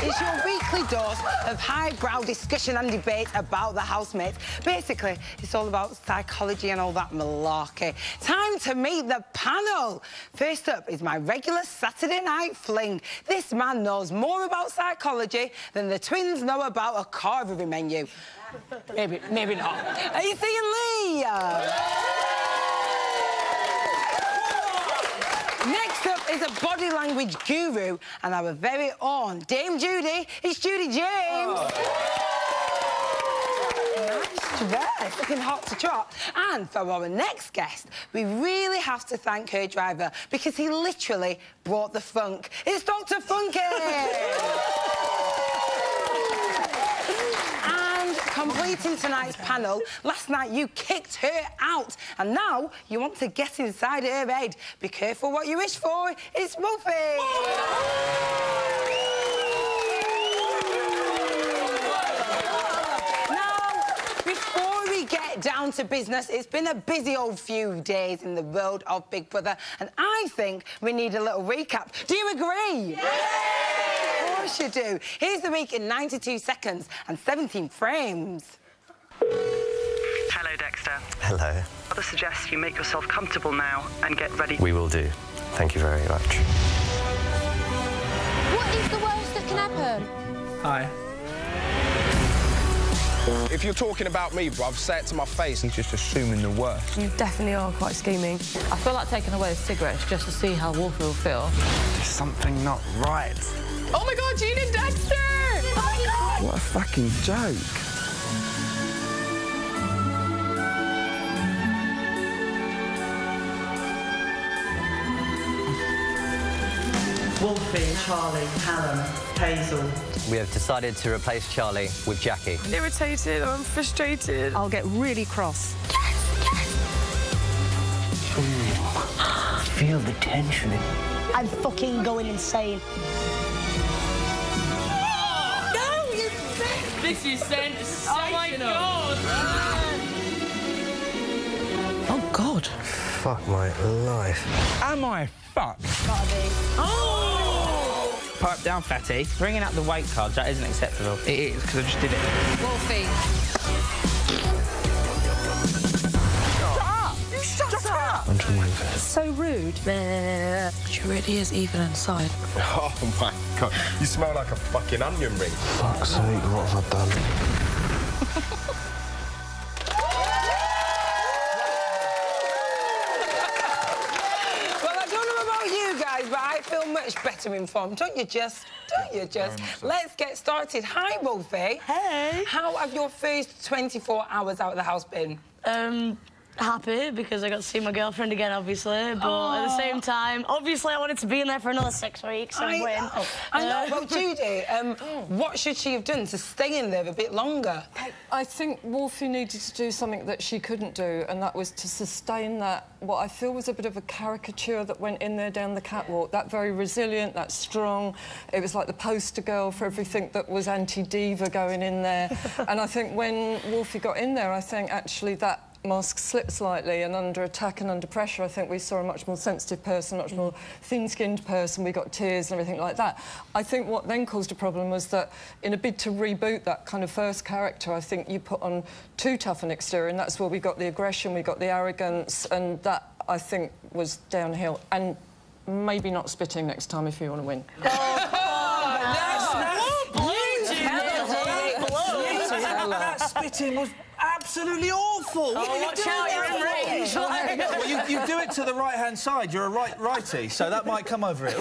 It's your weekly dose of highbrow discussion and debate about the housemates. Basically, it's all about psychology and all that malarkey. Time to meet the panel. First up is my regular Saturday night fling. This man knows more about psychology than the twins know about a carvery menu. Maybe not. Are you seeing Lee? Next up is a body language guru and our very own Dame Judy. It's Judy James. Nice dress, looking hot to trot. And for our next guest, we really have to thank her driver because he literally brought the funk. It's Dr. Funky! Completing tonight's panel, last night you kicked her out and now you want to get inside her head. Be careful what you wish for, it's Wolfie! Now, before we get down to business, it's been a busy old few days in the world of Big Brother and I think we need a little recap. Do you agree? Yeah! Of course you do. Here's the week in 92 seconds and 17 frames. Hello, Dexter. Hello. I suggest you make yourself comfortable now and get ready. We will do. Thank you very much. What is the worst that can happen? Hi. If you're talking about me, bruv, say it to my face. He's just assuming the worst. You definitely are quite scheming. I feel like taking away his cigarettes just to see how Wolfie will feel. There's something not right. Oh my God, Gene and Dexter! Oh my God! What a fucking joke. Wolfie, Charlie, Callum, Hazel. We have decided to replace Charlie with Jackie. I'm irritated, I'm frustrated. I'll get really cross. Feel the tension. I'm fucking going insane. No, you bitch! This is sensational. Oh my God! Oh, God. Fuck my life. Am I fucked? Gotta be. Oh! Pipe down, fatty. Bringing out the weight cards, that isn't acceptable. It is, because I just did it. Wolfie. Shut up! So rude. She really is evil inside. Oh, my God. You smell like a fucking onion ring. Fuck's sake, what have I done? Well, I don't know about you guys, but I feel much better informed. Don't you just? Don't you just? So. Let's get started. Hi, Wolfie. Hey. How have your first 24 hours out of the house been? Happy because I got to see my girlfriend again, obviously, but at the same time, obviously, I wanted to be in there for another 6 weeks. I know. Well, Judy, what should she have done to stay in there a bit longer? I think Wolfie needed to do something that she couldn't do, and that was to sustain that, what I feel was a bit of a caricature that went in there down the catwalk. That very resilient, that strong. It was like the poster girl for everything that was anti-diva going in there. And I think when Wolfie got in there, I think actually that mask slipped slightly, and under attack and under pressure, I think we saw a much more sensitive person, much more thin-skinned person. We got tears and everything like that. I think what then caused a problem was that in a bid to reboot that kind of first character, I think you put on too tough an exterior, and that's where we got the aggression, we got the arrogance, and that, I think, was downhill. And maybe not spitting next time if you want to win. That spitting was absolutely awful. Oh, watch out, you're in range. Well, you do it to the right-hand side. You're a righty, so that might come over it.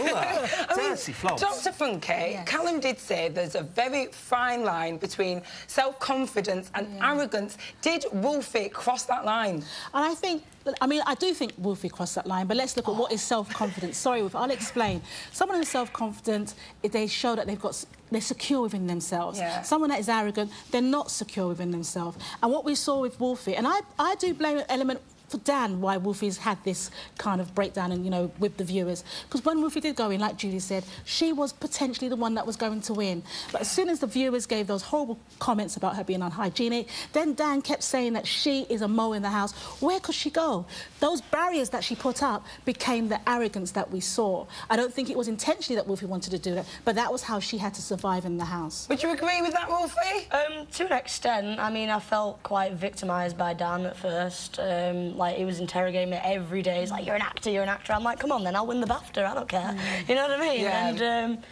Dirty flops. Dr. Funky, yes. Callum did say there's a very fine line between self-confidence and arrogance. Did Wolfie cross that line? And I think, I do think Wolfie crossed that line, but let's look at what is self-confidence. Sorry, Wolfie, I'll explain. Someone who's self-confident, they show that they're secure within themselves. Yeah. Someone that is arrogant, they're not secure within themselves. And what we saw with Wolfie, and I do blame an element for Dan why Wolfie's had this kind of breakdown and, you know, with the viewers. Because when Wolfie did go in, like Julie said, she was potentially the one that was going to win. But as soon as the viewers gave those horrible comments about her being unhygienic, then Dan kept saying that she is a mo in the house. Where could she go? Those barriers that she put up became the arrogance that we saw. I don't think it was intentionally that Wolfie wanted to do that, but that was how she had to survive in the house. Would you agree with that, Wolfie? To an extent. I mean, I felt quite victimised by Dan at first. Like, he was interrogating me every day. He's like, you're an actor, you're an actor. I'm like, come on then, I'll win the BAFTA, I don't care. You know what I mean? Yeah. And,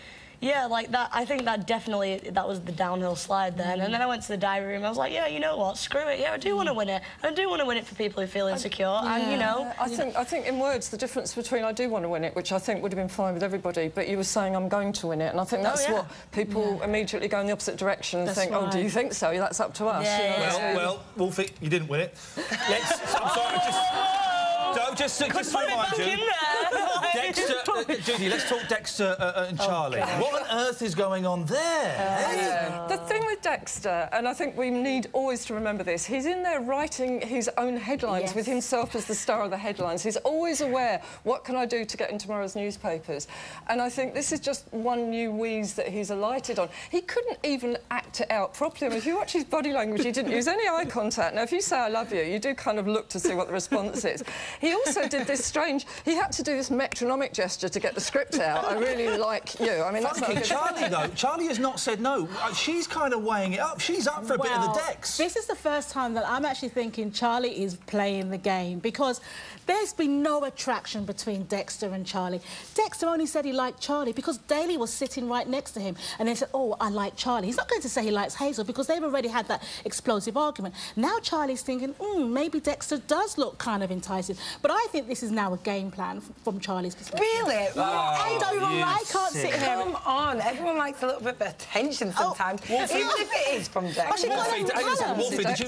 yeah, like that, I think that definitely, that was the downhill slide then. And then I went to the diary room, I was like, yeah, you know what, screw it, yeah, I do want to win it. I do want to win it for people who feel insecure, and, you know... I think in words, the difference between I do want to win it, which I think would have been fine with everybody, but you were saying I'm going to win it, and I think that's what people immediately go in the opposite direction and think, oh, do you think so? That's up to us. Yeah, well, Wolfie, you didn't win it. I'm sorry, just remind you. Dexter, Judy, let's talk Dexter and Charlie. What on earth is going on there? The thing with Dexter, and I think we need always to remember this, he's in there writing his own headlines with himself as the star of the headlines. He's always aware, what can I do to get in tomorrow's newspapers? And I think this is just one new wheeze that he's alighted on. He couldn't even act it out properly. I mean, if you watch his body language, he didn't use any eye contact. Now, if you say I love you, you do kind of look to see what the response is. He also did this strange... He had to do this metronomic gesture to get the script out. I really like you. I mean, that's not good. Charlie, though. Charlie has not said no. She's kind of weighing it up. She's up for a bit of the Dex. This is the first time that I'm actually thinking Charlie is playing the game, because there's been no attraction between Dexter and Charlie. Dexter only said he liked Charlie because Daly was sitting right next to him, and they said, oh, I like Charlie. He's not going to say he likes Hazel because they've already had that explosive argument. Now Charlie's thinking, maybe Dexter does look kind of enticing. But I think this is now a game plan from Charlie's perspective. Really? I can't sit here. Come on, everyone likes a little bit of attention sometimes, even if it is from Dexter. Wolfie, did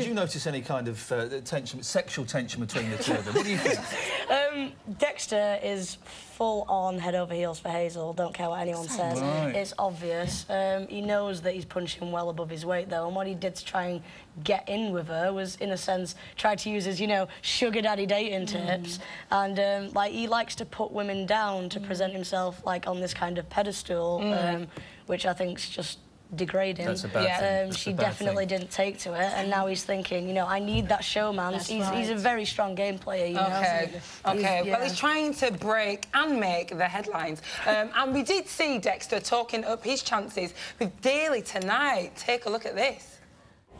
you notice any kind of tension, sexual tension between the two of them? What do you think? Dexter is full-on head over heels for Hazel, don't care what anyone says. Right. It's obvious. He knows that he's punching well above his weight, though, and what he did to try and get in with her was, in a sense, try to use his, you know, sugar daddy dating tips. And, like, he likes to put women down to present himself, like, on this kind of pedestal, which I think's just degrading. That's a bad thing. She definitely didn't take to it, and now he's thinking, you know, I need that showman. He's a very strong game player, you know. Well, he's trying to break and make the headlines. And we did see Dexter talking up his chances with Daly tonight. Take a look at this.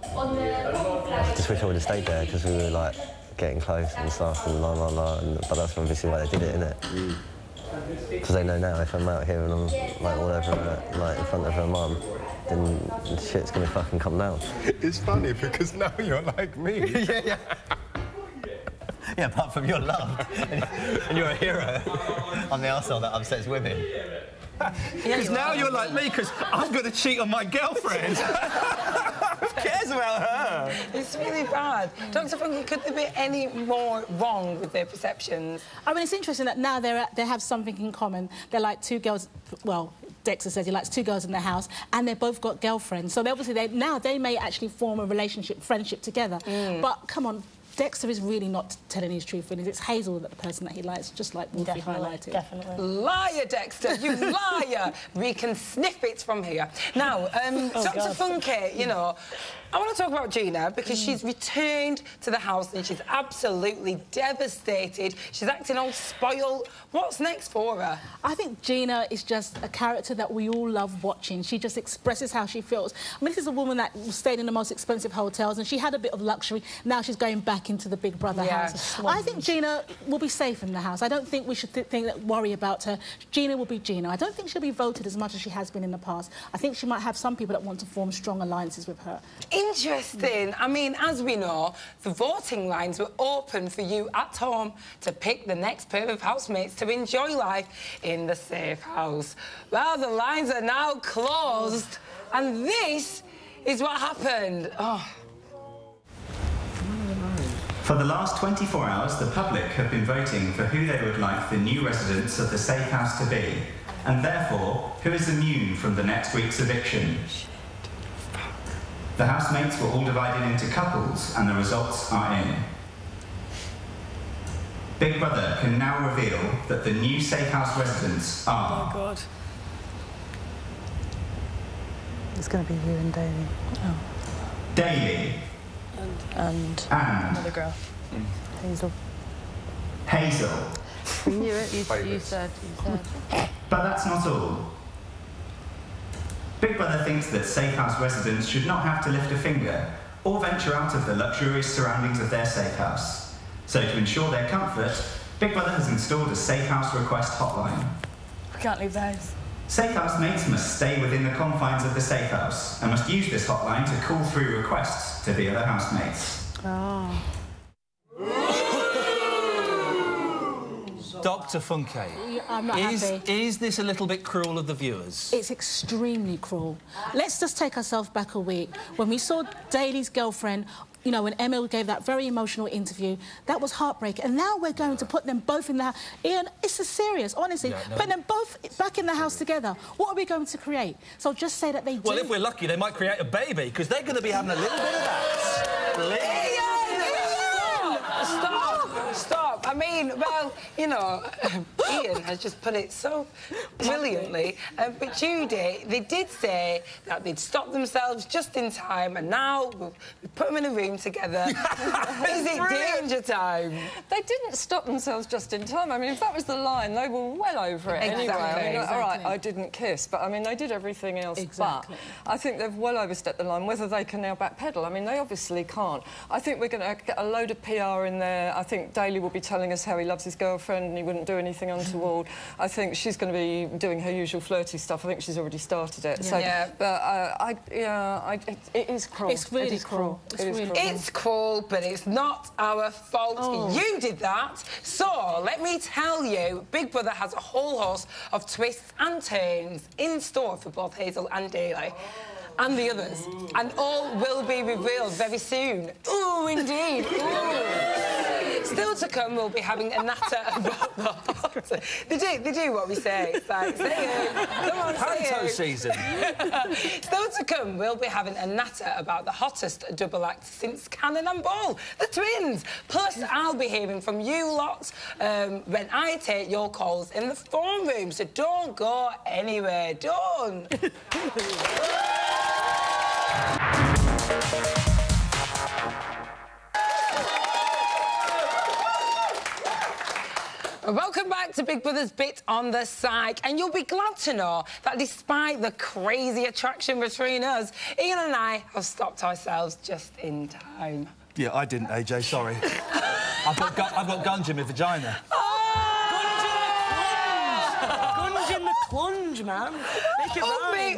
I just wish I would have stayed there because we were, like, getting close and stuff and but that's obviously why they did it, innit? Because they know now if I'm out here and I'm, like, all over her, like, in front of her mum, then shit's gonna fucking come down. It's funny because now you're like me. Yeah, apart from you're loved and you're a hero. I'm the arsehole that upsets women. Because now you're like me, because I'm going to cheat on my girlfriend. Who cares about her? It's really bad. Dr. Funky, could there be any more wrong with their perceptions? I mean, it's interesting that now they have something in common. They're like two girls, well, Dexter says he likes two girls in the house, and they've both got girlfriends. So obviously now they may actually form a relationship, friendship together. But come on, Dexter is really not telling his true feelings. It's Hazel, that the person that he likes, just like Wolfie highlighted. Definitely. Liar, Dexter, you liar! We can sniff it from here. Now, Dr. Funky, you know, I want to talk about Gina because she's returned to the house and she's absolutely devastated. She's acting all spoiled. What's next for her? I think Gina is just a character that we all love watching. She just expresses how she feels. I mean, this is a woman that stayed in the most expensive hotels and she had a bit of luxury. Now she's going back into the Big Brother house. I think Gina will be safe in the house. I don't think we should worry about her. Gina will be Gina. I don't think she'll be voted as much as she has been in the past. I think she might have some people that want to form strong alliances with her. Interesting. I mean, as we know, the voting lines were open for you at home to pick the next pair of housemates to enjoy life in the safe house. Well, the lines are now closed, and this is what happened. For the last 24 hours, the public have been voting for who they would like the new residents of the safe house to be, and therefore, who is immune from the next week's eviction. The housemates were all divided into couples, and the results are in. Big Brother can now reveal that the new Safe House residents are... Oh, God. It's going to be you and Daly. Oh. Daly. And another girl. Hazel. Hazel. You knew it, you said. But that's not all. Big Brother thinks that Safe House residents should not have to lift a finger or venture out of the luxurious surroundings of their safe house. So to ensure their comfort, Big Brother has installed a Safe House request hotline. We can't leave the house. Safe House mates must stay within the confines of the Safe House and must use this hotline to call through requests to the other housemates. Oh. Dr. Funke, I'm not happy. Is this a little bit cruel of the viewers? It's extremely cruel. Let's just take ourselves back a week. When we saw Daly's girlfriend, you know, when Emil gave that very emotional interview, that was heartbreaking. And now we're going to put them both in the house. Ian, it's serious, honestly. Yeah, no. Putting them both back in the house together, what are we going to create? So just say that they do. Well, if we're lucky, they might create a baby, because they're going to be having a little bit of that. Stop. I mean, well, you know, Ian has just put it so brilliantly. But Judy, they did say that they'd stop themselves just in time, and now we put them in a room together. Is it danger time? They didn't stop themselves just in time. I mean, if that was the line, they were well over it anyway. I mean, all right, I didn't kiss, but I mean, they did everything else. Exactly. But I think they've well overstepped the line. Whether they can now backpedal, I mean, they obviously can't. I think we're going to get a load of PR in there. I think Daly will be telling us how he loves his girlfriend and he wouldn't do anything untoward. I think she's going to be doing her usual flirty stuff. I think she's already started it. Yeah. So, but it is cruel. It's really cruel. It's cruel, but it's not our fault. Oh. You did that. So, let me tell you, Big Brother has a whole host of twists and turns in store for both Hazel and Daly. And the others. And all will be revealed very soon. Ooh, indeed. Ooh. Still to come, we'll be having a natter about the hot. They do what we say. It's like, say it. Come on, say Panto it. season. Still to come, we'll be having a natter about the hottest double act since Cannon and Ball, the twins. Plus, I'll be hearing from you lots when I take your calls in the phone room. So don't go anywhere. Don't. Welcome back to Big Brother's Bit on the Psych, and you'll be glad to know that despite the crazy attraction between us, Ian and I have stopped ourselves just in time. Yeah, I didn't, AJ, sorry. I've got gunge in my vagina. Gunge in the plunge, man. Make it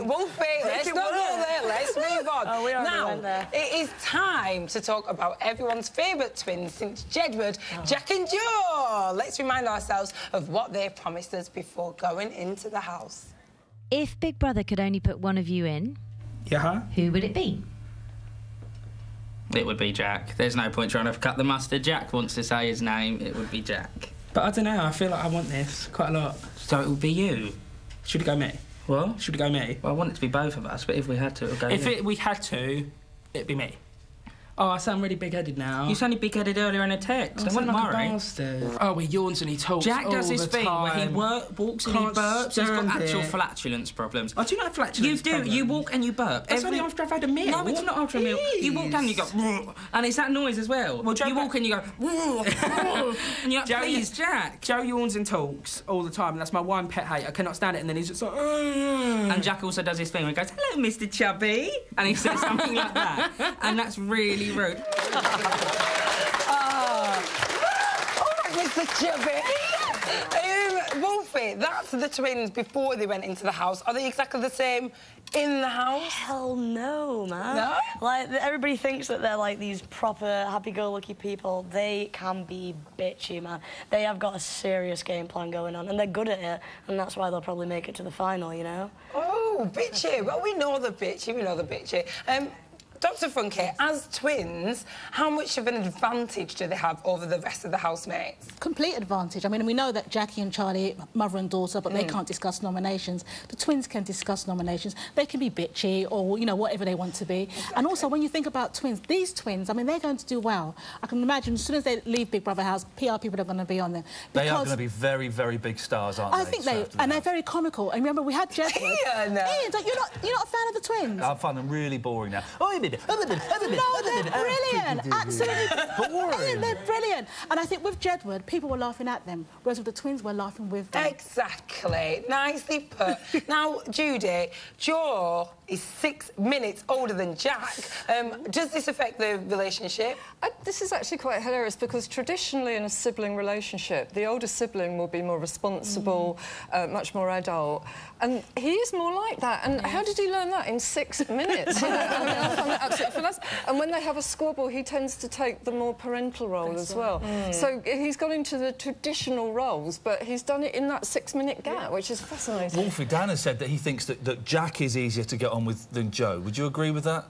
Wolfie, let's not go there. Let's move on. Oh, we already now, went there. it is time to talk about everyone's favourite twins since Jedward, Jack and Joe. Let's remind ourselves of what they promised us before going into the house. If Big Brother could only put one of you in, who would it be? It would be Jack. There's no point trying to cut the mustard. Jack wants to say his name. It would be Jack. But I don't know. I feel like I want this quite a lot. So it would be you. Should it go me? What? Should it go me? Well, I want it to be both of us, but if we had to, it would go If you. we had to, it'd be me. Oh, I sound really big-headed now. You sounded big-headed earlier in a text. I sound wouldn't like a worry. bastard. Oh, he yawns and he talks Jack does all his the thing where he time. walks and he Can't burps. He's got stand actual it. flatulence problems. I do not have flatulence You do. problems. You walk and you burp. That's only after I've had a meal. No, it's not after a meal. You walk down and you go... And it's that noise as well. You walk and you go... And you're like, please, Jack. Joe yawns and talks all the time, and that's my one pet hate. I cannot stand it, and then he's just like... And Jack also does his thing where he goes, hello, Mr. Chubby. And he says something like that. And that's really rude. Mr. Chubby. Wolfie, that's the twins before they went into the house. Are they exactly the same in the house? Hell no, man. No? Like, everybody thinks that they're, like, these proper happy-go-lucky people. They can be bitchy, man. They have got a serious game plan going on, and they're good at it, and that's why they'll probably make it to the final, you know? Oh, bitchy. Well, we know the bitchy. Dr. Funky, as twins, how much of an advantage do they have over the rest of the housemates? Complete advantage. I mean, we know that Jackie and Charlie, mother and daughter, but they can't discuss nominations. The twins can discuss nominations. They can be bitchy or, you know, whatever they want to be. Exactly. And also, when you think about twins, these twins, I mean, they're going to do well. I can imagine as soon as they leave Big Brother house, PR people are going to be on them. They are going to be very, very big stars, aren't they? I think they, and they're very comical. And remember, we had Jedward. Ian, you're not a fan of the twins? I find them really boring now. No, they're brilliant. Absolutely boring. They're brilliant. And I think with Jedward, people were laughing at them, whereas with the twins, we're laughing with them. Exactly. Nicely put. Now, Judy, Joe is 6 minutes older than Jack. Does this affect the relationship? This is actually quite hilarious because traditionally in a sibling relationship, the older sibling will be more responsible, much more adult. And he is more like that. And how did he learn that in 6 minutes? You know, I mean, I find that absolutely fantastic. And when they have a squabble, he tends to take the more parental role as well. So he's got into the traditional roles, but he's done it in that 6-minute gap, which is fascinating. Wolfie, Dan has said that he thinks that Jack is easier to get on with than Joe. Would you agree with that?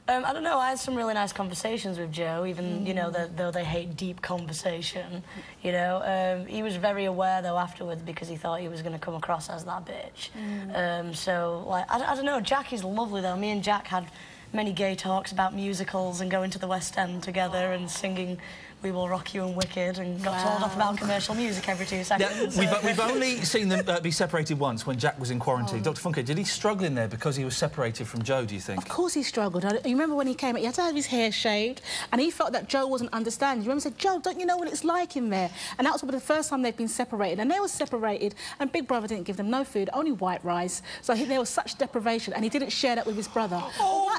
I don't know, I had some really nice conversations with Joe, even, you know, though they hate deep conversation, you know. He was very aware, though, afterwards, because he thought he was going to come across as that bitch. So, like, I don't know, Jack is lovely, though. Me and Jack had many gay talks about musicals and going to the West End together and singing We Will Rock You and Wicked and got told off about commercial music every 2 seconds. Yeah, we've only seen them be separated once when Jack was in quarantine. Dr. Funke, did he struggle in there because he was separated from Joe, do you think? Of course he struggled. You remember when he came out, he had to have his hair shaved and he felt that Joe wasn't understanding. You remember he said, Joe, don't you know what it's like in there? And that was the first time they've been separated. And they were separated and Big Brother didn't give them no food, only white rice. So I think there was such deprivation and he didn't share that with his brother. Oh,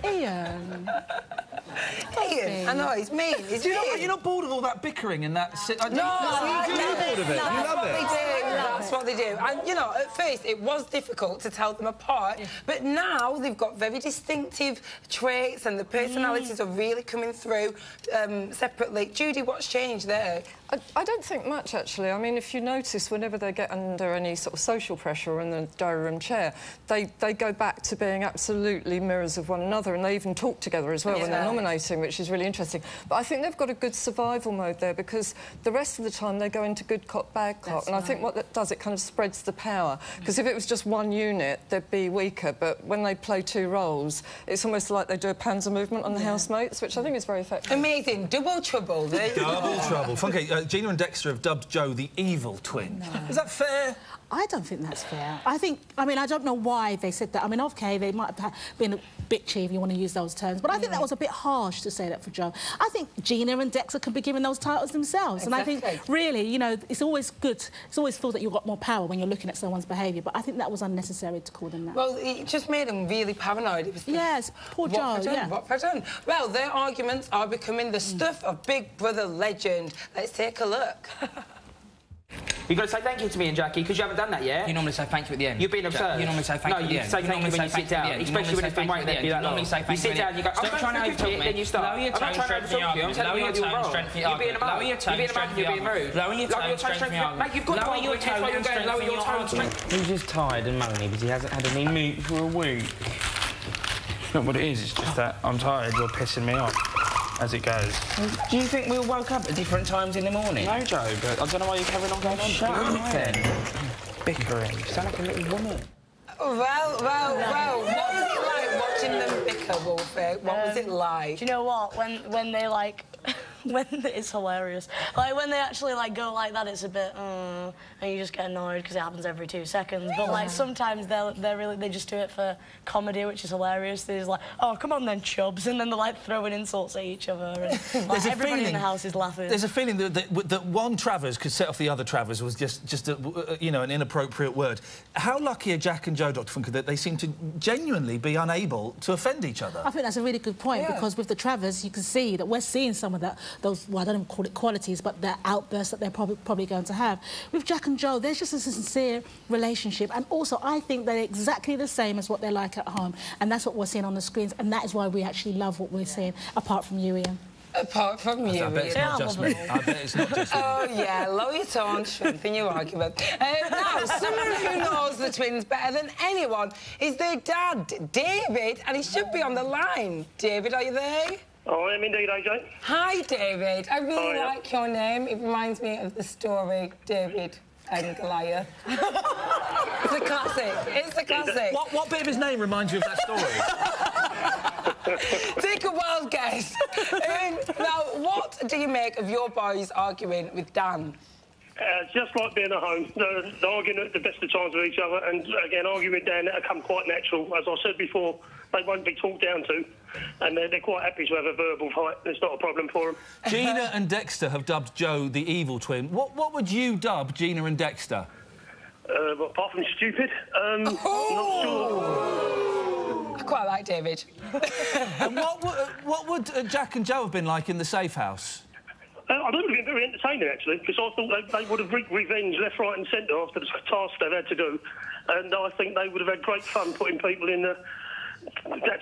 Ian. Ian, I know, he's mean. You're not bored of all that bickering and that... No, you're bored of it. You love it. That's what they do. And, you know, at first it was difficult to tell them apart, but now they've got very distinctive traits and the personalities are really coming through separately. Judy, what's changed there? I don't think much, actually. I mean, if you notice, whenever they get under any sort of social pressure or in the diary room chair, they go back to being absolutely mirrors of one another, and they even talk together as well when they're nominating, which is really interesting. But I think they've got a good survival mode there, because the rest of the time they go into good cop, bad cop, and I think what that does, it kind of spreads the power. Because if it was just one unit, they'd be weaker, but when they play 2 roles, it's almost like they do a panzer movement on the housemates, which I think is very effective. Amazing. Double trouble. Double trouble. Funky, Gina and Dexter have dubbed Joe the evil twin. No. Is that fair? I don't think that's fair. I mean, I don't know why they said that. I mean, OK, they might have been bitchy, if you want to use those terms, but I think that was a bit harsh to say that for Joe. I think Gina and Dexter could be given those titles themselves. Exactly. And I think, really, you know, it's always good. It's always feels that you've got more power when you're looking at someone's behaviour, but I think that was unnecessary to call them that. Well, it just made them really paranoid. It was yes, poor Joe, What for done? Well, their arguments are becoming the stuff of Big Brother legend. Let's take a look. You've got to say thank you to me and Jackie, because you haven't done that yet. You normally say thank you at the end. You're being absurd. You normally say thank you at the end. No, you say thank you when you sit down, especially when it's been waiting there for you that long. You sit down, you go, I'm trying to overtalk me, then you start. Lower your tone, strengthen the argument. Lower your tone, strengthen the argument. Lower your tone, strengthen the argument. Lower your tone, strengthen the argument. Mate, you've got lower your tone, lower your tone. He's just tired and moany because he hasn't had any meat for a week. It's not what it is, it's just that I'm tired, you're pissing me off. As it goes. Do you think we all woke up at different times in the morning? No, Joe, but I don't know why you're carrying on going on. Shut up, then. Bickering. You sound like a little woman. Well. What was it like watching them bicker, Wolfie? What was it like? Do you know what? When they, like... it's hilarious. Like, when they actually, like, go like that, it's a bit, and you just get annoyed because it happens every 2 seconds. But, like, sometimes they just do it for comedy, which is hilarious. They're just like, oh, come on then, chubs, and then they're, like, throwing insults at each other, and, like, everybody in the house is laughing. There's a feeling that one Travers could set off the other Travers was just you know, an inappropriate word. How lucky are Jack and Joe, Dr. Funke, that they seem to genuinely be unable to offend each other? I think that's a really good point, because with the Travers, you can see that we're seeing some of that, those, well, I don't even call it qualities, but the outbursts that they're probably going to have. With Jack and Joe, there's just a sincere relationship, and also I think they're exactly the same as what they're like at home, and that's what we're seeing on the screens, and that is why we actually love what we're seeing, apart from you, Ian. Apart from you. I bet it's not just me. I bet it's not just me. Oh, yeah, lower your tone, strengthen your argument. Now, someone who knows the twins better than anyone is their dad, David, and he should be on the line. David, are you there? Oh, I am indeed, AJ. Hi, David. I really like your name. It reminds me of the story David and Goliath. It's a classic. It's a classic. What bit of his name reminds you of that story? Take a wild guess. Now, what do you make of your boys arguing with Dan? Just like being at home, they're arguing at the best of times with each other, and again, arguing with Dan, that'll come quite natural. As I said before, they won't be talked down to, and they're quite happy to have a verbal fight. It's not a problem for them. Gina and Dexter have dubbed Joe the evil twin. What would you dub Gina and Dexter? Well, apart from stupid, not sure. I quite like David. And what would Jack and Joe have been like in the safe house? I thought it would have been very entertaining, actually, because I thought they would have wreaked revenge left, right and centre after the task they've had to do. And I think they would have had great fun putting people in that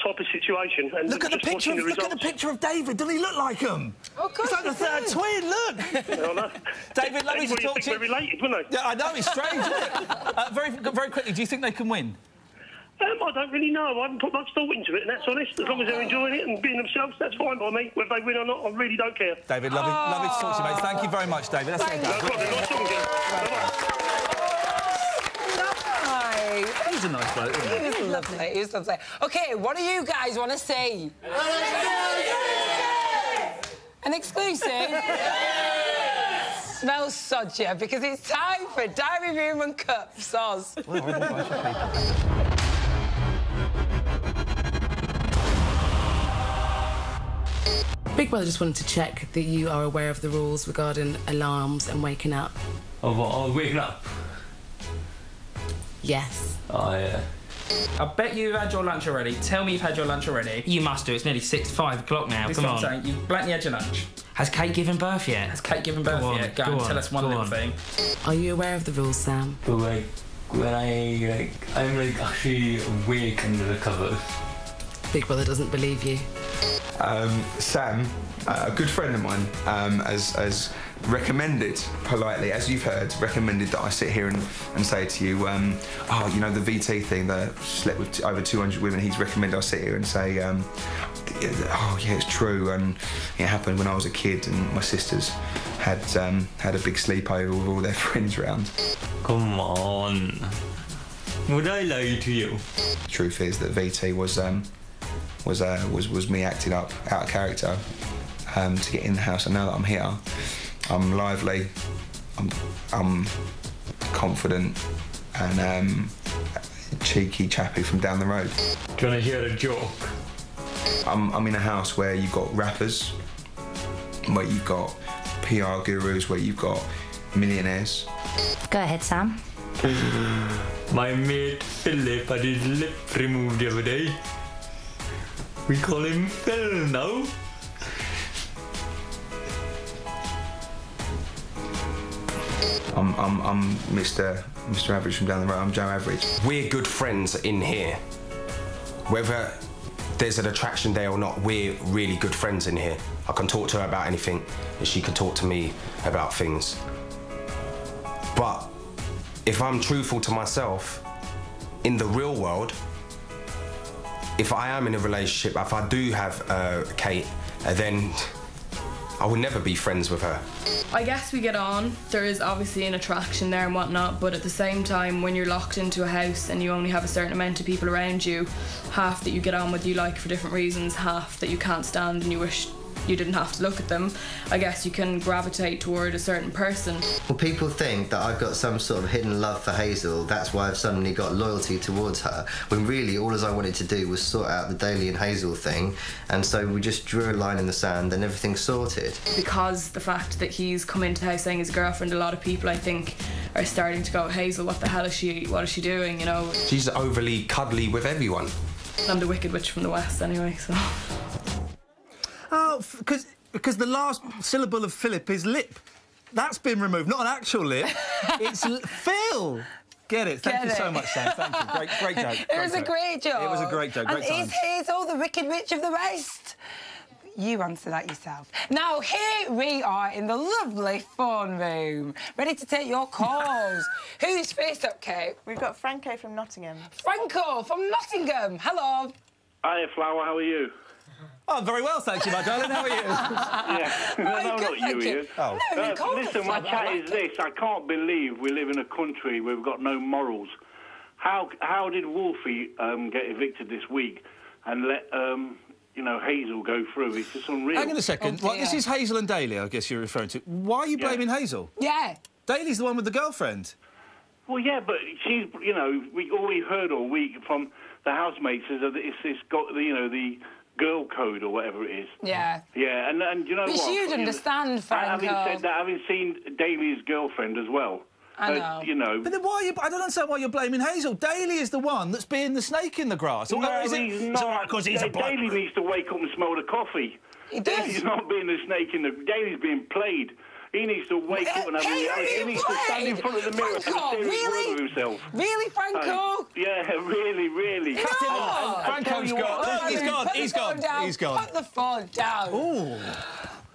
type of situation. And look at the picture. Look at the picture of David. Doesn't he look like him? Oh, God, it's like the third twin. Look. David, lovely to talk to you. We're related, wouldn't they? Yeah, I know. It's strange, isn't it? Very quickly. Do you think they can win? I don't really know. I haven't put much thought into it, and that's honest. As long as they're enjoying it and being themselves, that's fine by me. Whether they win or not, I really don't care. David, lovely to talk to you, mate. Thank you very much, David. That's no problem. Nice talking to you. Bye-bye. He's a nice bloke, isn't he? He was lovely. He was lovely. OK, what do you guys want to see? An exclusive? Well, sod you, because it's time for Diary Room and Cups. Oz. Big Brother just wanted to check that you are aware of the rules regarding alarms and waking up. Oh, what? Oh, waking up? Yes. Oh, yeah. I bet you've had your lunch already. Tell me you've had your lunch already. You must do. It's nearly 5 o'clock now. This Come is on. what I'm saying. You've blankly had your lunch. Has Kate given birth yet? Has Kate given birth yet? Go on, tell us one little thing. Are you aware of the rules, Sam? But like, when I'm actually awake under the covers. Big Brother doesn't believe you. Sam, a good friend of mine, has recommended, politely, as you've heard, recommended that I sit here and say to you, oh, you know, the VT thing, that slept with over 200 women, he's recommended I sit here and say, oh, yeah, it's true, and it happened when I was a kid, and my sisters had a big sleepover with all their friends round. Come on. Would I lie to you? The truth is that VT was me acting up out of character to get in the house, and now that I'm here, I'm lively, I'm confident, and cheeky chappy from down the road. Do you want to hear a joke? I'm in a house where you've got rappers, where you've got PR gurus, where you've got millionaires. Go ahead, Sam. My mate Philip had his lip removed the other day. We call him Phil now. I'm Mr. Average from down the road. I'm Joe Average. We're good friends in here. Whether there's an attraction there or not, we're really good friends in here. I can talk to her about anything, and she can talk to me about things. But if I'm truthful to myself, in the real world, if I am in a relationship, if I do have Kate, then I will never be friends with her. I guess we get on. There is obviously an attraction there and whatnot, but at the same time, when you're locked into a house and you only have a certain amount of people around you, half that you get on with you like for different reasons, half that you can't stand and you wish you didn't have to look at them, I guess you can gravitate toward a certain person. Well, people think that I've got some sort of hidden love for Hazel, that's why I've suddenly got loyalty towards her, when really all I wanted to do was sort out the Daly and Hazel thing, and so we just drew a line in the sand and everything's sorted. Because the fact that he's come into the house saying he's a girlfriend, a lot of people, I think, are starting to go, Hazel, what the hell is she, what is she doing, you know? She's overly cuddly with everyone. I'm the Wicked Witch from the West anyway, so... Oh, because the last syllable of Philip is lip. That's been removed, not an actual lip. It's Phil. Get it. Thank you so much, Sam. Thank you. Great joke. It was a great joke. It was a great joke. Great and is Hazel the Wicked Witch of the West? you answer that yourself. Now, here we are in the lovely phone room, ready to take your calls. Who's first up, Kate? We've got Franco from Nottingham. Franco from Nottingham. Hello. Hiya, Flower. How are you? Oh, very well, thank you, my darling. How are you? Yeah. No, not you, Ian. Oh. Listen, my chat is this. I can't believe we live in a country where we've got no morals. How did Wolfie get evicted this week and let, you know, Hazel go through? It's just unreal. Hang on a second. Oh, Right, this is Hazel and Daly, I guess you're referring to. Why are you blaming Hazel? Yeah. Daly's the one with the girlfriend. Well, yeah, but she's, you know, all we heard all week from the housemates is that it's got, you know, the girl code or whatever it is. Yeah. Yeah, and you know But what? you'd understand, Franco. Having said that, having seen Daly's girlfriend as well. I know. You know. But then why are you... I don't understand why you're blaming Hazel. Daly is the one that's being the snake in the grass. No, is he's it not. because he's a bloke? Daly needs to wake up and smell the coffee. He does. He's not being the snake in the... Daly's being played. He needs to wake up and have he needs to stand in front of the mirror and say a serious word with himself. Really, Franco? Yeah, really. Franco's gone. He's gone. Put the phone down. Ooh.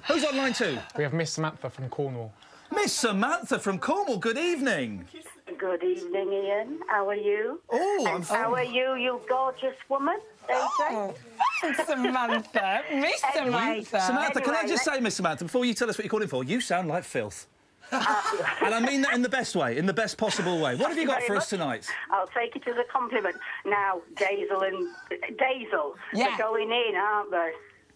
Who's on line 2? We have Miss Samantha from Cornwall. Miss Samantha from Cornwall, good evening. Good evening, Ian. How are you? Oh, and how are you, you gorgeous woman? Oh, thanks, Samantha. Miss Samantha. Samantha, can I just say, Miss Samantha, before you tell us what you're calling for, you sound like filth. And I mean that in the best way, in the best possible way. What have you got for us tonight? I'll take it as a compliment. Now, Dazel, they're going in, aren't they?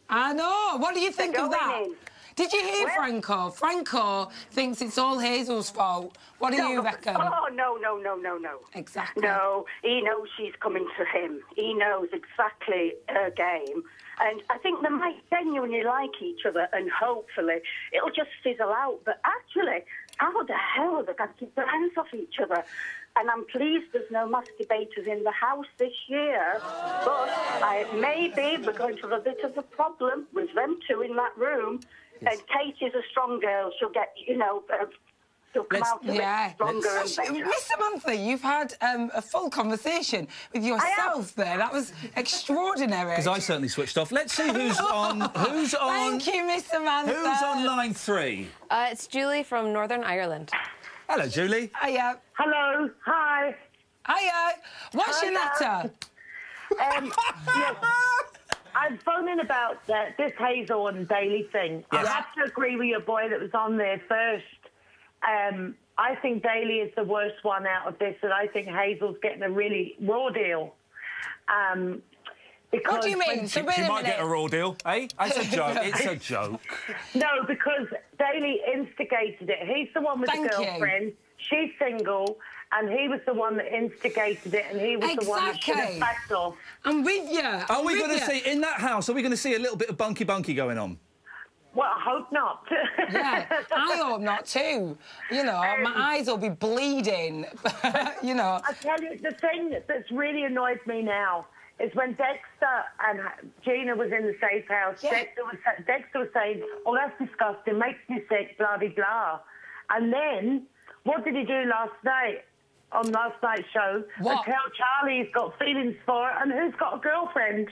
I know. What do you think of that? In. Did you hear Franco? Franco thinks it's all Hazel's fault. What do you reckon? Oh, no. Exactly. No, he knows she's coming to him. He knows exactly her game. And I think they might genuinely like each other, and hopefully it'll just fizzle out. But actually, how the hell are they going to keep their hands off each other? And I'm pleased there's no masturbators in the house this year. But maybe we're going to have a bit of a problem with them two in that room. And Katie's a strong girl. She'll get, you know, she'll come out a bit stronger and better. Miss Samantha, you've had a full conversation with yourself there. That was extraordinary. Because I certainly switched off. Let's see who's on... Thank you, Miss Samantha. Who's on line 3? It's Julie from Northern Ireland. Hello, Julie. Hiya. Hello. Hi. Hiya. What's your letter? Yes. I'm phoning about this Hazel and Daly thing. Yes. I have to agree with your boy that was on there first. I think Daly is the worst one out of this, and I think Hazel's getting a really raw deal. What do you mean? She might get a raw deal, eh? It's a joke. It's a joke. No, because Daly instigated it. He's the one with the girlfriend. She's single. And he was the one that instigated it, and he was the one that should have backed off. I'm with you. Are we going to see, in that house, are we going to see a little bit of bunky going on? Well, I hope not. Yeah, I hope not too. You know, my eyes will be bleeding, you know. I tell you, the thing that's really annoyed me now is when Dexter and Gina was in the safe house, Dexter was saying, oh, that's disgusting, makes me sick, blah-de-blah. And then, what did he do last night? On last night's show, what? Tell Charlie he's got feelings for her, and who's got a girlfriend?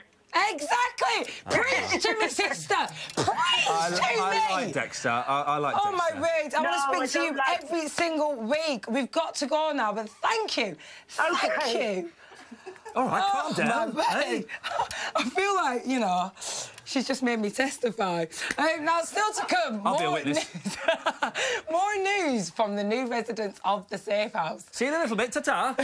Exactly! Preach to me, sister! Preach to me! I like Dexter. I like Dexter. Oh, my word. I want to speak to you every single week. We've got to go now, but thank you. Thank you. All right, calm down. Hey. I feel like, you know, she's just made me testify. Now, still to come, I'll be a witness. More news from the new residents of the safe house. See you in a little bit. Ta-ta.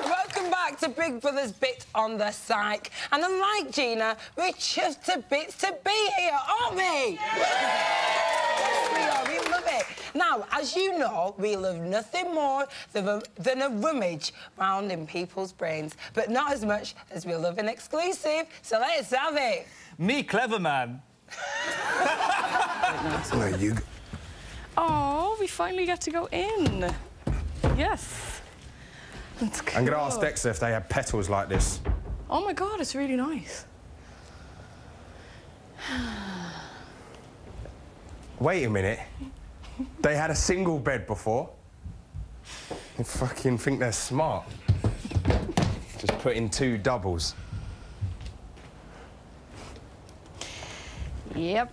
Welcome back to Big Brother's Bit on the Psych. And unlike Gina, we're chuffed to bits to be here, aren't we? Yes, we are. We love it. Now, as you know, we love nothing more than a rummage round in people's brains, but not as much as we love an exclusive. So let's have it. Me clever man. No, you... Oh, we finally get to go in. Yes. Let's go. I'm going to ask Dexter if they have petals like this. Oh, my God, it's really nice. Wait a minute. They had a single bed before. You fucking think they're smart. Just put in 2 doubles. Yep.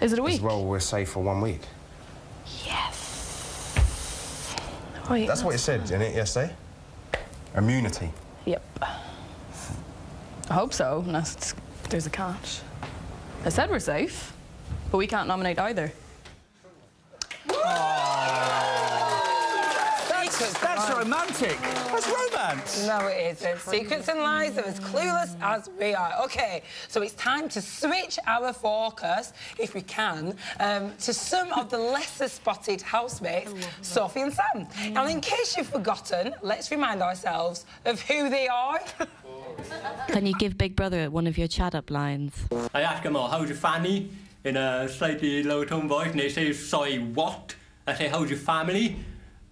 Is it a week? As well, we're safe for 1 week. Yes. Wait, that's what it said, didn't it, yesterday? Immunity. Yep. I hope so, unless there's a catch. I said we're safe, but we can't nominate either. That's romantic. That's romance. No, it isn't. Secrets and lies are as clueless as we are. OK, so it's time to switch our focus, if we can, to some of the lesser-spotted housemates, Sophie and Sam. Now, in case you've forgotten, let's remind ourselves of who they are. Can you give Big Brother one of your chat-up lines? I ask them all, how's your family? In a slightly low-tone voice, and they say, sorry, what? I say, how's your family?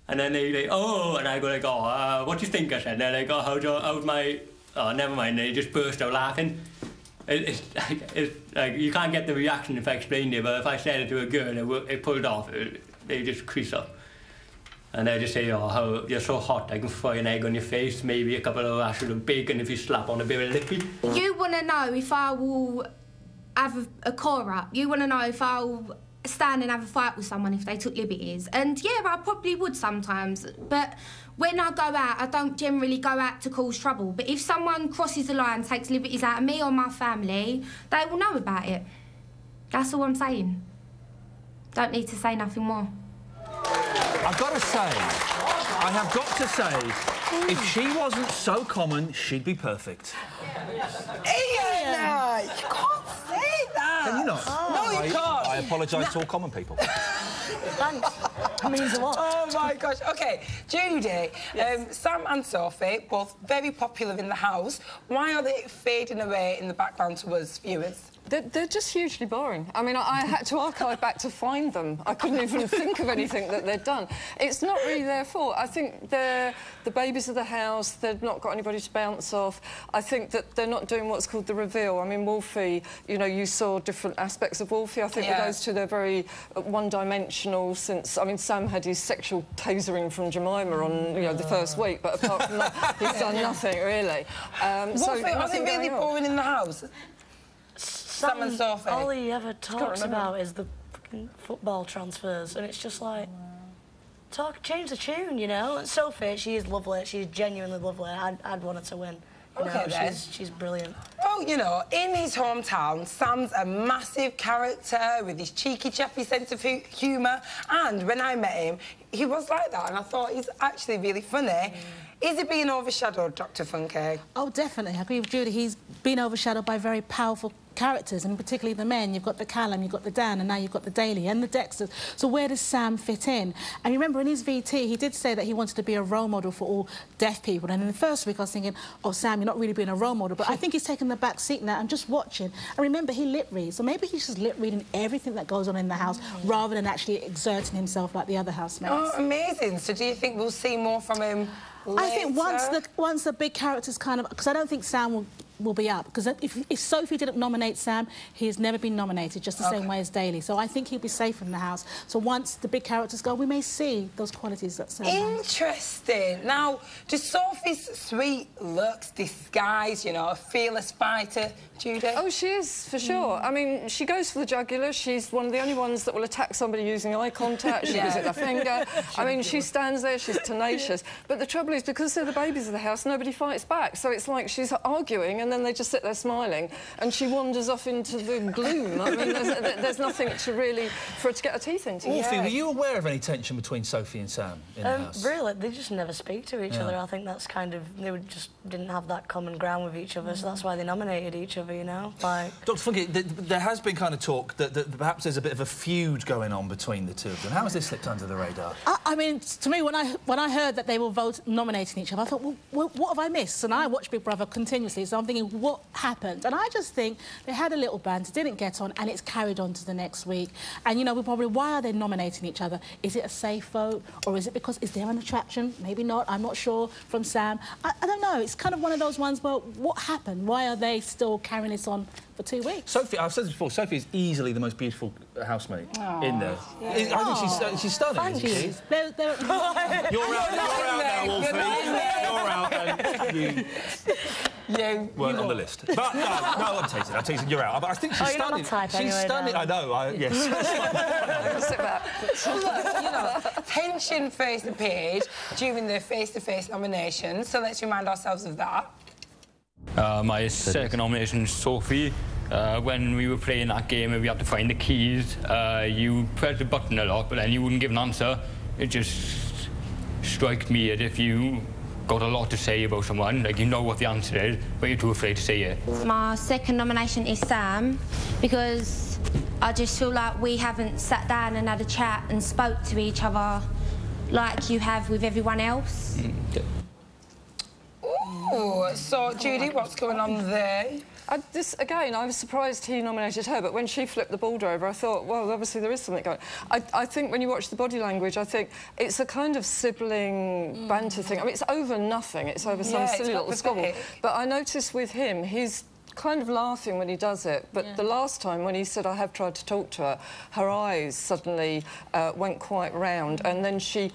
And then they like, oh, and I go like, oh, what do you think? I said, and they're like, oh, how's my... Oh, never mind, they just burst out laughing. It's like, you can't get the reaction if I explained it, but if I said it to a girl, it pulled off, they just crease up. And they just say, oh, how you're so hot, I can fry an egg on your face, maybe a couple of rashers of bacon if you slap on a bit of lippy. You want to know if I will have a core up. You want to know if I'll stand and have a fight with someone if they took liberties. And yeah, I probably would sometimes. But when I go out, I don't generally go out to cause trouble. But if someone crosses the line, takes liberties out of me or my family, they will know about it. That's all I'm saying. Don't need to say nothing more. I've got to say, if she wasn't so common, she'd be perfect. Ian! You can't say that! Can you not? No, you can't. I apologise to all common people. Thanks. That means a lot. Oh, my gosh. OK, Judy, Sam and Sophie, both very popular in the house. Why are they fading away in the background to us viewers? They're just hugely boring. I mean, I had to archive back to find them. I couldn't even think of anything that they'd done. It's not really their fault. I think they're the babies of the house. They've not got anybody to bounce off. I think that they're not doing what's called the reveal. I mean, Wolfie, you know, you saw different aspects of Wolfie. I think with those two, they're very one-dimensional since... I mean, Sam had his sexual tasering from Jemima on, you know, the first week, but apart from that, he's done nothing, really. Wolfie, are they really boring in the house? Sam and Sophie. All he ever talks about is the football transfers, and it's just like, change the tune, you know. And Sophie, she is lovely. She's genuinely lovely. I'd want her to win. You know, she's brilliant. Well, you know, in his hometown, Sam's a massive character with his cheeky, chappy sense of humour. And when I met him, he was like that, and I thought he's actually really funny. Is he being overshadowed, Dr. Funke? Oh, definitely. I agree with Judy. He's been overshadowed by very powerful characters, and particularly the men. You've got the Callum, you've got the Dan, and now you've got the Daly and the Dexters. So where does Sam fit in? And remember, in his VT, he did say that he wanted to be a role model for all deaf people. And in the first week, I was thinking, oh, Sam, you're not really being a role model. But I think he's taken the back seat now and just watching. And remember, he lip reads. So maybe he's just lip reading everything that goes on in the house rather than actually exerting himself like the other housemates. Oh, amazing. So do you think we'll see more from him later? I think once the big characters kind of... Because I don't think Sam will be up. Because if Sophie didn't nominate Sam, he has never been nominated, just the same way as Daly. So I think he'll be safe in the house. So once the big characters go, we may see those qualities that Sam has. Interesting. Now, does Sophie's sweet looks disguise, you know, a fearless fighter, Judy? Oh, she is, for sure. I mean, she goes for the jugular. She's one of the only ones that will attack somebody using eye contact. She gives it her finger. I mean, she stands there, she's tenacious. But the trouble is, because they're the babies of the house, nobody fights back. So it's like she's arguing and then they just sit there smiling and she wanders off into the gloom. I mean, there's nothing to really... for her to get her teeth into. Wolfie, were you aware of any tension between Sophie and Sam in the house? Really, they just never speak to each other. I think that's kind of... they just didn't have that common ground with each other, so that's why they nominated each other, you know? Like... Dr. Funke, there has been kind of talk that perhaps there's a bit of a feud going on between the two of them. How has this slipped under the radar? I mean, to me, when I heard that they were nominating each other, I thought, well, what have I missed? And I watch Big Brother continuously, so I'm thinking, thinking, what happened? And I just think they had a little banter, didn't get on, and it's carried on to the next week. And, you know, we're probably, why are they nominating each other? Is it a safe vote, or is it because, is there an attraction? Maybe not, I'm not sure, from Sam. I don't know, it's kind of one of those ones, well, what happened? Why are they still carrying this on for 2 weeks? Sophie, I've said this before, Sophie is easily the most beautiful housemate in there. Yeah. I think she's stunning, isn't she? You're out now, Wolfie. You're out, and you weren't on the list. But no, I'm teasing. You're out. But I think she's stunning. She's stunning. I know. Yes. Sit back. Look, you know, tension first appeared during the face-to-face nominations, so let's remind ourselves of that. My second nomination is Sophie. When we were playing that game and we had to find the keys, you pressed the button a lot, but then you wouldn't give an answer. It just struck me as if you got a lot to say about someone, like you know what the answer is, but you're too afraid to say it. My second nomination is Sam, because I just feel like we haven't sat down and had a chat and spoke to each other like you have with everyone else. Ooh, so, Judy, what's going on there? Again, I was surprised he nominated her, but when she flipped the board over, I thought, well, obviously there is something going on. I think when you watch the body language, I think it's a kind of sibling banter thing. I mean, it's over nothing. It's over some silly little squabble. But I noticed with him, he's kind of laughing when he does it, but the last time when he said, I have tried to talk to her, her eyes suddenly went quite round, and then she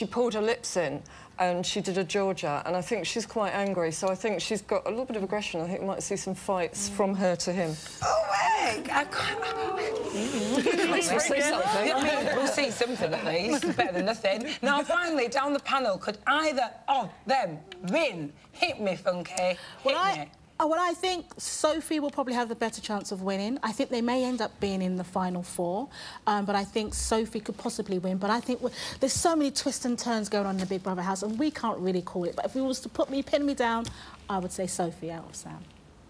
pulled her lips in, and she did a Georgia, and I think she's quite angry, so I think she's got a little bit of aggression. I think we might see some fights from her to him. Oh, wait! We'll see something. We'll see something, at least. It's better than nothing. Now, finally, down the panel, could either of them win? Hit me, Funky. Hit me. Well, I think Sophie will probably have the better chance of winning. I think they may end up being in the final four, but I think Sophie could possibly win. But I think there's so many twists and turns going on in the Big Brother house, and we can't really call it. But if we was to pin me down, I would say Sophie out of Sam.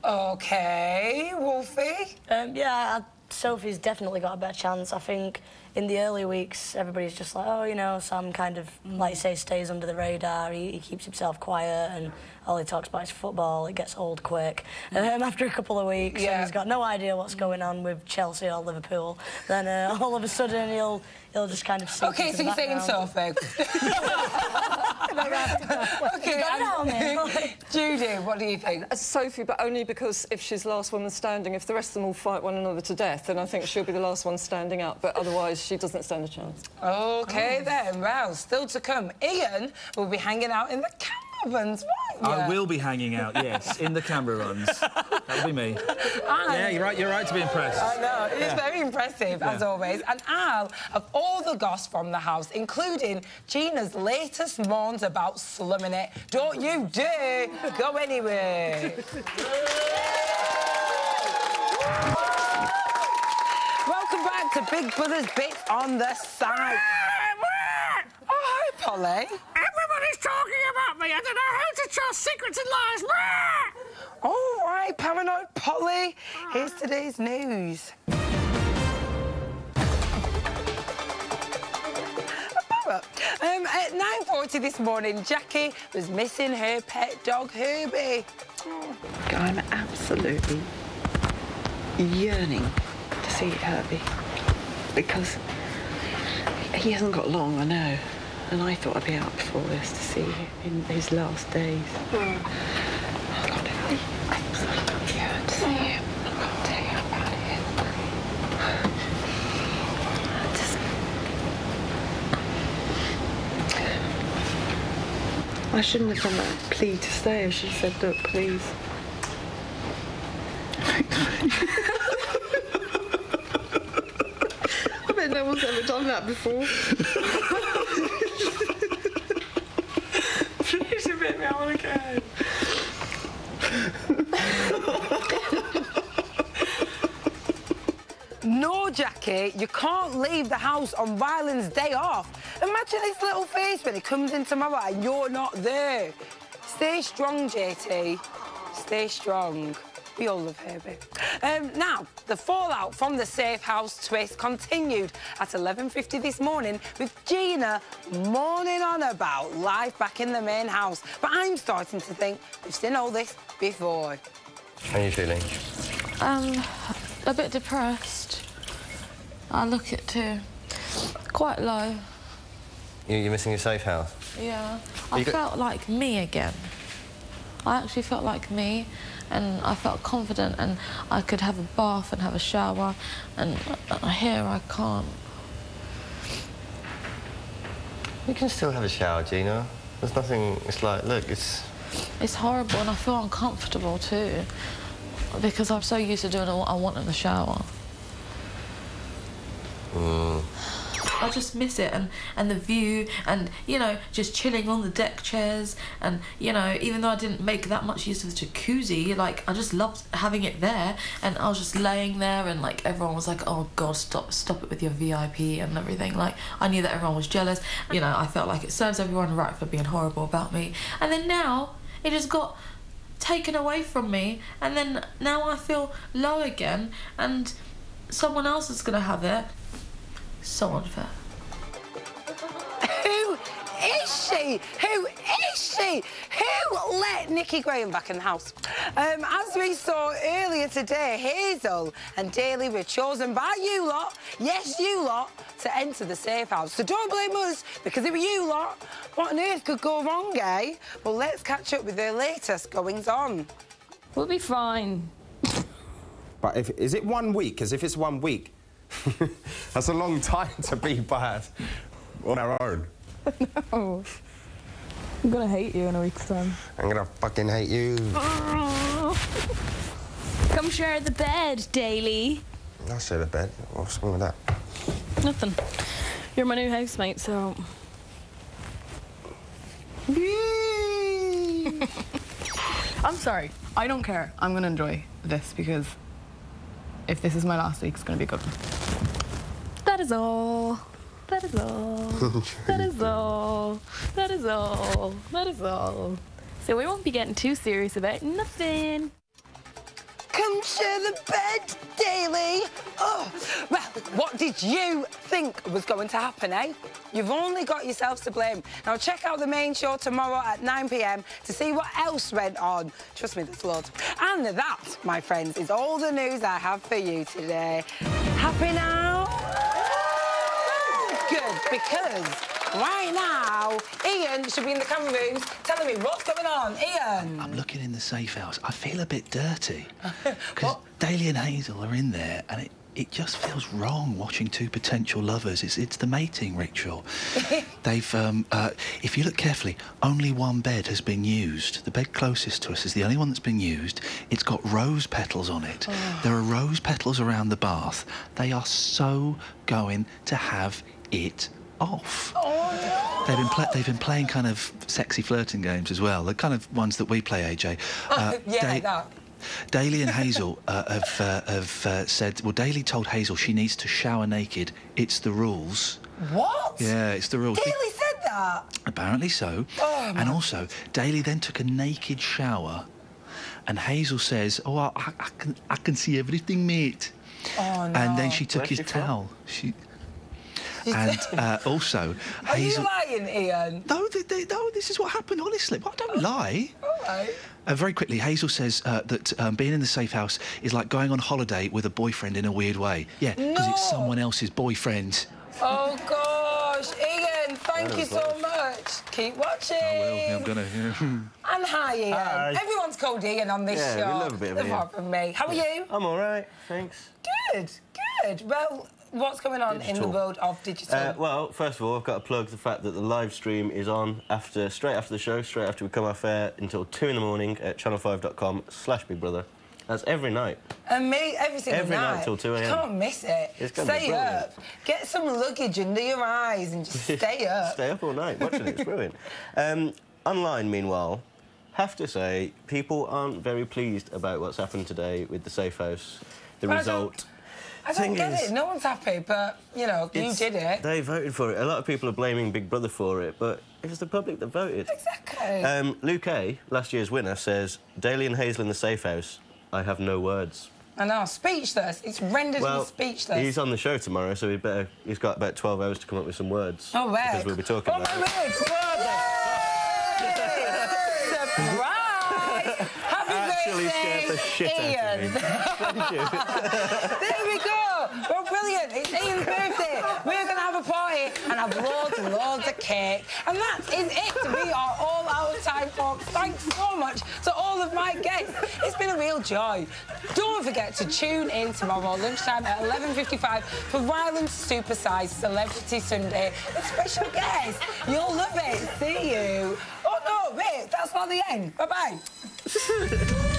OK, Wolfie? Yeah, Sophie's definitely got a better chance. I think in the early weeks, everybody's just like, oh, you know, Sam kind of, like you say, stays under the radar. He keeps himself quiet, and all he talks about is football. It gets old quick. After a couple of weeks, and he's got no idea what's going on with Chelsea or Liverpool, then all of a sudden he'll just kind of sink OK, so you're saying Sophie. OK, Judy, what do you think? Sophie, but only because if she's the last woman standing, if the rest of them all fight one another to death, then I think she'll be the last one standing up, but otherwise she doesn't stand a chance. OK, then. Well, still to come. Ian will be hanging out in the camera runs, won't you? I will be hanging out, yes, in the camera runs. That'll be me. Yeah, you're right to be impressed. I know, it's very impressive, as always. And I'll have all the goss from the house, including Gina's latest moans about slumming it. Don't you dare go anywhere. Welcome back to Big Brother's Bits on the Side. Oh, hi, Polly. Everybody's talking about me. I don't know how to trust secrets and lies. All right, Paranoid Polly. Here's today's news. At 9:40 this morning, Jackie was missing her pet dog, Herbie. I'm absolutely yearning to see Herbie, because he hasn't got long, I know, and I thought I'd be out before this to see him in his last days. Oh, God, I absolutely yearn to see him. I can't tell you how bad it is. I shouldn't have done that plea to stay. She said, look, please. I bet no one's ever done that before. Please admit me, I want to go. No, Jackie, you can't leave the house on Ryland's day off. Imagine his little face when he comes in tomorrow and you're not there. Stay strong, JT. Stay strong. We all love Herbie. Now, the fallout from the safe house twist continued at 11:50 this morning with Gina moaning on about life back in the main house. But I'm starting to think we've seen all this before. How are you feeling? A bit depressed. I look it too. Quite low. You're missing your safe house? Yeah. I felt like me again. I actually felt like me, and I felt confident, and I could have a bath and have a shower, and here I can't. You can still have a shower, Gina. There's nothing... It's like, look, it's... It's horrible, and I feel uncomfortable too, because I'm so used to doing what I want in the shower. I just miss it, and the view, and, you know, just chilling on the deck chairs, and, you know, even though I didn't make that much use of the jacuzzi, like, I just loved having it there, and I was just laying there, and, like, everyone was like, oh, God, stop it with your VIP and everything. Like, I knew that everyone was jealous. You know, I felt like it serves everyone right for being horrible about me. And then now, it just got taken away from me, and then now I feel low again, and someone else is going to have it. So unfair. Who is she? Who is she? Who let Nikki Graham back in the house? As we saw earlier today, Hazel and Daly were chosen by you lot, yes, you lot, to enter the safe house. So don't blame us, because it were you lot. What on earth could go wrong, eh? Well, let's catch up with their latest goings-on. We'll be fine. But is it 1 week? As if it's 1 week. That's a long time to be bad on our own. No. I'm gonna hate you in a week's time. I'm gonna fucking hate you. Come share the bed, Daly. I'll share the bed. What's wrong with that? Nothing. You're my new housemate, so... I'm sorry. I don't care. I'm going to enjoy this because if this is my last week, it's going to be a good one. That is all. That is all. That is all. That is all. That is all. So we won't be getting too serious about nothing. Come share the bed, Daly. Oh, well, what did you think was going to happen, eh? You've only got yourselves to blame. Now, check out the main show tomorrow at 9 p.m. to see what else went on. Trust me, there's loads. And that, my friends, is all the news I have for you today. Happy now? Good, because right now, Ian should be in the camera rooms telling me what's going on. Ian! I'm looking in the safe house. I feel a bit dirty. Because Daly and Hazel are in there, and it just feels wrong watching two potential lovers. It's the mating ritual. They've, if you look carefully, only one bed has been used. The bed closest to us is the only one that's been used. It's got rose petals on it. Oh. There are rose petals around the bath. They are so going to have it off. Oh, no. They've been playing kind of sexy flirting games as well, the kind of ones that we play, AJ. Yeah, that. Daly and Hazel have said... Well, Daly told Hazel she needs to shower naked. It's the rules. What? Yeah, it's the rules. Daly said that? Apparently so. Oh, and also, Daly then took a naked shower, and Hazel says, "Oh, I can see everything, mate." Oh, no. And then she took his towel. And also, Hazel... Are you lying, Ian? No, no, this is what happened, honestly. I don't lie. All right. Very quickly, Hazel says that being in the safe house is like going on holiday with a boyfriend in a weird way. Yeah, because it's someone else's boyfriend. Oh, gosh. Ian, thank you so much. Keep watching. I will. Yeah, I'm gonna... Yeah. And hi, Ian. Hi. Everyone's called Ian on this show. Yeah, we love a bit of Ian. Apart from me. How are you? I'm all right, thanks. Good, good. Well... What's going on in the world of digital? Well, first of all, I've got to plug the fact that the live stream is on straight after the show, straight after we come off air, until 2 in the morning at channel5.com/BigBrother. That's every night. And me, every single night. Every night till 2 a.m. You can't miss it. Stay up. Get some luggage under your eyes and just stay up. Stay up all night watching it. It's brilliant. Online, meanwhile, have to say, people aren't very pleased about what's happened today with the safe house. The result... I don't get it. No one's happy, but, you know, you did it. They voted for it. A lot of people are blaming Big Brother for it, but it was the public that voted. Exactly. Luke A, last year's winner, says, Daly and Hazel in the safe house, I have no words. I know, speechless. It's rendered him speechless. He's on the show tomorrow, so he's got about 12 hours to come up with some words. Oh, right. Because we'll be talking about it. Surprise! Happy literally scared the shit out of me. Thank you. There we go. Well, brilliant. It's Ian's birthday. We're going to have a party and have loads and loads of cake. And that is it to be our all-out-time folks. Thanks so much to all of my guests. It's been a real joy. Don't forget to tune in tomorrow lunchtime at 11:55 for Ryland's Supersized Celebrity Sunday with special guests. You'll love it. See you. Oh, no, wait, that's not the end. Bye-bye.